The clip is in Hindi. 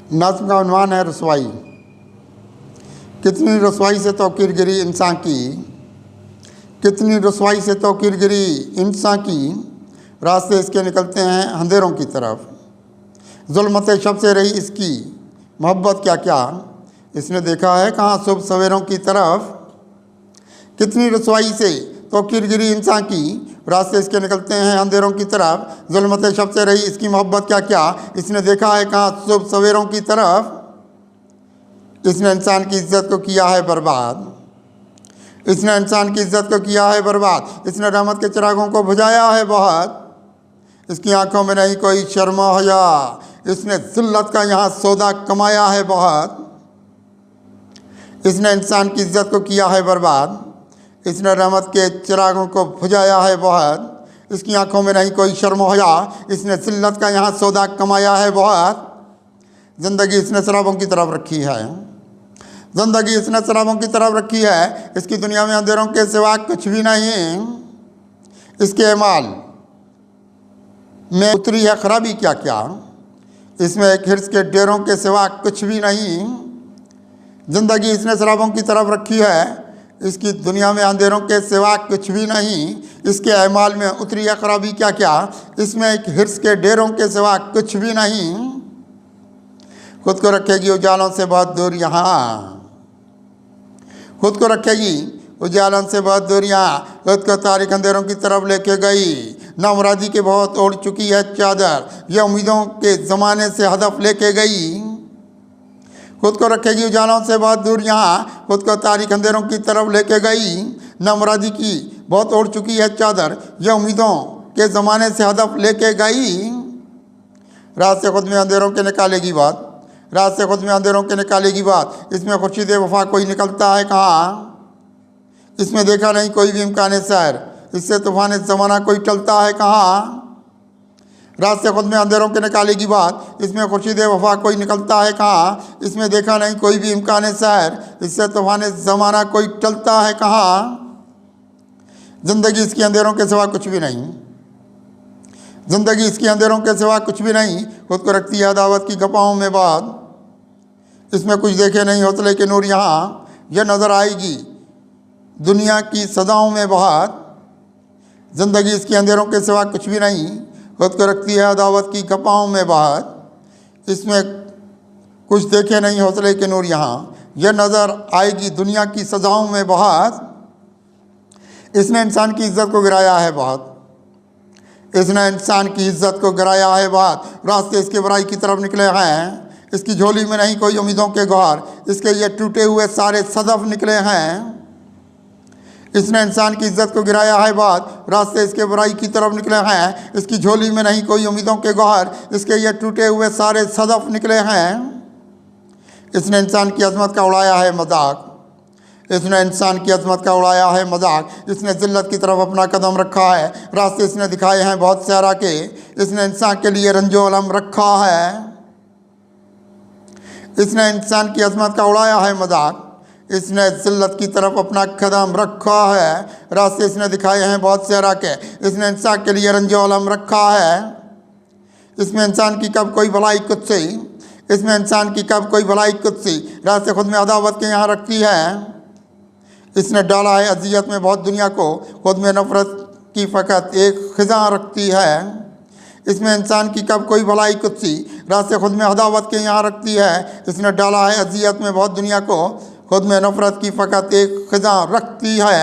नज़्म का उन्वान है रसवाई। कितनी रसवाई से तौकीर गिरी इंसान की, कितनी रसवाई से तौकीर गिरी इंसान की, रास्ते इसके निकलते हैं अंधेरों की तरफ। जुल्मत शब से रही इसकी मोहब्बत क्या क्या, इसने देखा है कहाँ सुबह सवेरों की तरफ। कितनी रसवाई से तौकीर गिरी इंसान की, रास्ते इसके निकलते हैं अंधेरों की तरफ। जुल्मत शब से रही इसकी मोहब्बत क्या क्या, इसने देखा है कहाँ सुबह सवेरों की तरफ। इसने इंसान की इज्जत को किया है बर्बाद, इसने इंसान की इज्जत को किया है बर्बाद। इसने रहमत के चिरागों को बुझाया है बहुत, इसकी आंखों में नहीं कोई शर्म हया। इसने ज़िल्लत का यहाँ सौदा कमाया है बहुत। इसने इंसान की इज्जत को किया है बर्बाद, इसने रहमत के चिरागों को बुझाया है बहुत। इसकी आंखों में नहीं कोई शर्म हया, इसने ज़िल्लत का यहाँ सौदा कमाया है बहुत। ज़िंदगी इसने शराबों की तरफ रखी है, ज़िंदगी इसने शराबों की तरफ रखी है। इसकी दुनिया में अंधेरों के सिवा कुछ भी नहीं, इसके अमाल में उतरी है खराबी क्या क्या। इसमें एक हिर्स के डेरों के सिवा कुछ भी नहीं। ज़िंदगी इसने शराबों की तरफ रखी है, इसकी दुनिया में अंधेरों के सिवा कुछ भी नहीं। इसके अमाल में उतरी है खराबी क्या क्या, इसमें एक हिर्स के डेरों के सिवा कुछ भी नहीं। खुद को रखेगी उजालों से बहुत दूर यहाँ, खुद को रखेगी उजालों से बहुत दूर यहाँ। खुद को तारीख अंधेरों की तरफ लेके गई, नामुरादी के बहुत ओढ़ चुकी है चादर, यह उम्मीदों के ज़माने से हदफ लेके गई। खुद को रखेगी उजालों से बहुत दूर यहाँ, खुद को तारीख अंधेरों की तरफ लेके गई। नामुरादी की बहुत ओढ़ चुकी है चादर, यह उम्मीदों के ज़माने से हदफ लेके गई। रात से खुद में अंधेरों के निकालेगी बात, रात से खुद में अंधेरों के निकालेगी बात। इसमें खुर्शीद वफा कोई निकलता है कहाँ, इसमें देखा नहीं कोई भी इम्कान सैर, इससे तूफान ज़माना कोई टलता है कहाँ। रात से खुद में अंधेरों के निकालेगी बात, इसमें खुर्शीद वफा कोई निकलता है कहाँ। इसमें देखा नहीं कोई भी इम्कान सैर, इससे तूफान ज़माना कोई टलता है कहाँ। ज़िंदगी इसकी अंधेरों के सिवा कुछ भी नहीं, ज़िंदगी इसकी अंधेरों के सिवा कुछ भी नहीं। खुद को रखती है दावत की गपाओं में बात, इसमें कुछ देखे नहीं हौसले के नूर यहाँ। यह नज़र आएगी दुनिया की सदाओं में बहुत। ज़िंदगी इसकी अंधेरों के सिवा कुछ भी नहीं, खुद को रखती है दावत की गपाओं में बात, इसमें कुछ देखे नहीं हौसले के नूर यहाँ। यह नज़र आएगी दुनिया की सजाओं में बहुत। इसने इंसान की इज्जत को गिराया है बहुत, इसने इंसान की इज्जत को गिराया है बहुत। रास्ते इसके बुराई की तरफ निकले हैं, इसकी झोली में नहीं कोई उम्मीदों के गौर, इसके ये टूटे हुए सारे सदफ निकले हैं। इसने इंसान की इज्जत को गिराया है बहुत, रास्ते इसके बुराई की तरफ निकले हैं। इसकी झोली में नहीं कोई उम्मीदों के गौर, इसके ये टूटे हुए सारे सदफ निकले हैं। इसने इंसान की अजमत का उड़ाया है मजाक, इसने इंसान की अजमत का उड़ाया है मजाक। इसने ज़िल्लत की तरफ अपना कदम रखा है, रास्ते इसने दिखाए हैं बहुत सहरा के। इसने इंसान के लिए रंजो अलम रखा है, इसने इंसान की अजमत का उड़ाया है मजाक। इसने ज़िल्लत की तरफ अपना कदम रखा है, रास्ते इसने दिखाए हैं बहुत सहरा के। इसने इंसान के लिए रंजो अलम रखा है। इसमें इंसान की कब कोई भलाई कुत्सी, इसमें इंसान की कब कोई भलाई कुत्सी, रास्ते खुद में अदावत के यहाँ रखती है। इसने डाला है अजियत में बहुत दुनिया को, खुद में नफ़रत की फ़कत एक ख़िज़ा रखती है। इसमें इंसान की कब कोई भलाई कुत्सी, रास्ते खुद में अदावत के यहाँ रखती है। इसने डाला है अजियत में बहुत दुनिया को, खुद में नफ़रत की फ़कत एक ख़िज़ा रखती है।